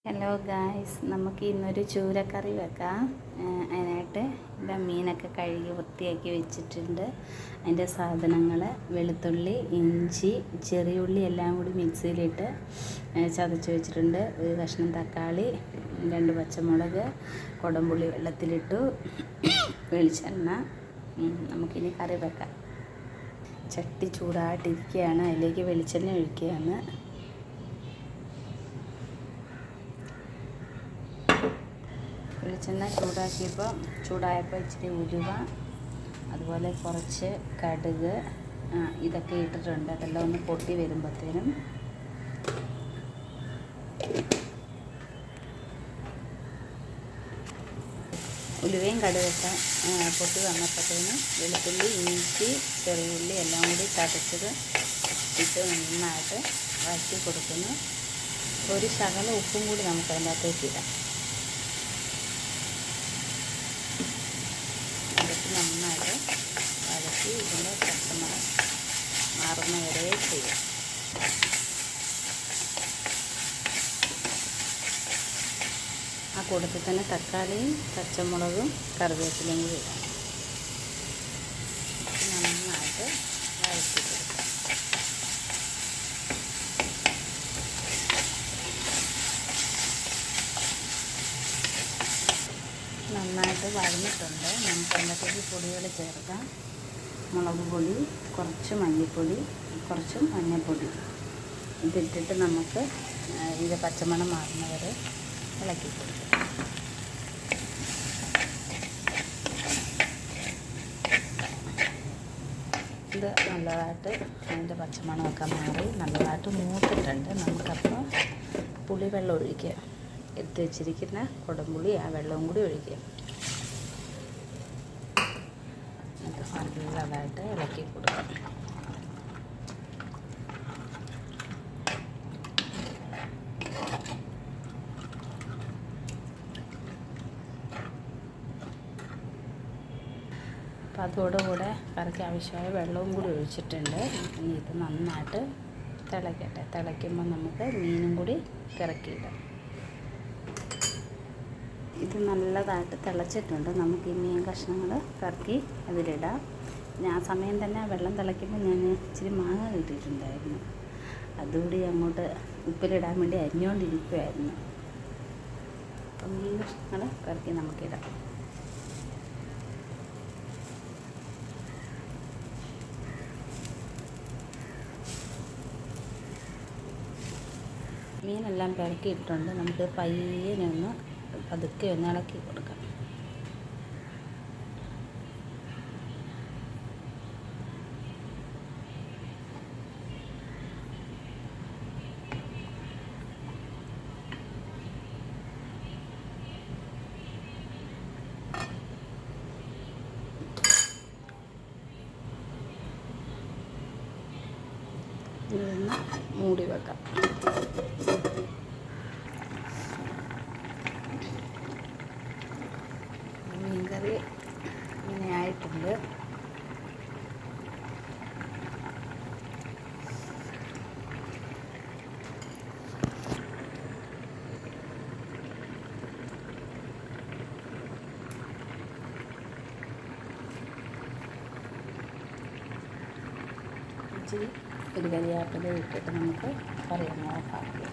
Hello guys, നമുക്ക് ഇന്നൊരു ചൂരക്കറി വെക്കാം. അതിനായിട്ട് ഇവിടെ മീനൊക്കെ കഴുകി വൃത്തിയാക്കി വെച്ചിട്ടുണ്ട്. അതിൻ്റെ സാധനങ്ങൾ വെളുത്തുള്ളി, ഇഞ്ചി, ചെറിയുള്ളി എല്ലാം കൂടി മിക്സിയിലിട്ട് ചതച്ച് വെച്ചിട്ടുണ്ട്. ഒരു കഷ്ണം തക്കാളി, 2 പച്ചമുളക്, കുടംപുളി വെള്ളത്തിലിട്ടു, വെളിച്ചെണ്ണ. നമുക്കിനി കറി വെക്കാം. ചട്ടി ചൂടായിട്ടിരിക്കുകയാണ്. അതിലേക്ക് വെളിച്ചെണ്ണ ഒഴിക്കുകയാണ്. വെളിച്ചെണ്ണ ചൂടായപ്പോൾ ഇച്ചിരി ഉലുവ, അതുപോലെ കുറച്ച് കടുക്, ഇതൊക്കെ ഇട്ടിട്ടുണ്ട്. അതെല്ലാം ഒന്ന് പൊട്ടി വരുമ്പോഴത്തേനും ഉലുവയും കടുകൊക്കെ പൊട്ടി വന്നപ്പോഴത്തേനും വെളുത്തുള്ളി, ഇഞ്ചി, ചെറിയുള്ളി എല്ലാം കൂടി ചതച്ചത് ഇട്ട് നന്നായിട്ട് വഴറ്റി കൊടുക്കുന്നു. ഒരു ശകലം ഉപ്പും കൂടി നമുക്ക് അതിൻ്റെ അകത്തേക്ക് ഇടാം. നന്നായിട്ട് വഴറ്റി ഇതിൻ്റെ പച്ചമണം മാറുന്ന വരെ ചെയ്യാം. ആ കൂട്ടത്തിൽ തന്നെ തക്കാളിയും പച്ചമുളകും കറിവേപ്പിലയും കൂടി ഇടാം. നന്നായിട്ട് വഴറ്റി കൊടുക്കാം. നന്നായിട്ട് വഴഞ്ഞിട്ടുണ്ട്. നമുക്ക് അതിനകത്തേക്ക് പൊടികൾ ചേർക്കാം. മുളക് പൊടി, കുറച്ച് മല്ലിപ്പൊടി, കുറച്ച് മഞ്ഞൾപ്പൊടി ഇതിട്ടിട്ട് നമുക്ക് ഇത് പച്ചമണം മാറുന്നവരെ ഇളക്കി കൊടുക്കാം. ഇത് നല്ലതായിട്ട് അതിൻ്റെ പച്ചമണമൊക്കെ മാറി നല്ലതായിട്ട് മൂത്തിട്ടുണ്ട്. നമുക്കപ്പോൾ പുളിവെള്ളം ഒഴിക്കുക. എടുത്ത് വെച്ചിരിക്കുന്ന കുടംപുളി ആ വെള്ളവും കൂടി ഒഴിക്കുക. അത് നല്ലതായിട്ട് ഇളക്കി കൊടുക്കാം. അപ്പം അതോടുകൂടെ കറിക്ക് ആവശ്യമായ വെള്ളവും കൂടി ഒഴിച്ചിട്ടുണ്ട്. ഇനി ഇത് നന്നായിട്ട് തിളയ്ക്കട്ടെ. തിളയ്ക്കുമ്പോൾ നമുക്ക് മീനും കൂടി ഇറക്കിയിടാം. ഇത് നല്ലതായിട്ട് തിളച്ചിട്ടുണ്ട്. നമുക്ക് ഈ മീൻ കഷ്ണങ്ങൾ കറക്കി അതിലിടാം. ആ സമയം തന്നെ വെള്ളം തിളയ്ക്കുമ്പോൾ ഞാൻ ഇച്ചിരി മാങ്ങ കിട്ടിയിട്ടുണ്ടായിരുന്നു. അതുകൂടി അങ്ങോട്ട് ഉപ്പിലിടാൻ വേണ്ടി അരിഞ്ഞുകൊണ്ടിരിക്കുമായിരുന്നു. അപ്പം മീൻ കഷ്ണങ്ങൾ കറക്കി നമുക്കിടാം. മീനെല്ലാം പെരക്കിയിട്ടുണ്ട്. നമുക്ക് പയ്യനൊന്ന് പതുക്കെ ഒന്ന് ഇളക്കി കൊടുക്കാം. ഇതൊന്ന് മൂടി വെക്കാം. മീൻകറി ഇങ്ങനെ ആയിട്ടുണ്ട്. ഇച്ചിരി ഒരു കരിയാപ്പില ഇട്ടിട്ട് നമുക്ക് കറി ഒന്ന് ഓഫാക്കി.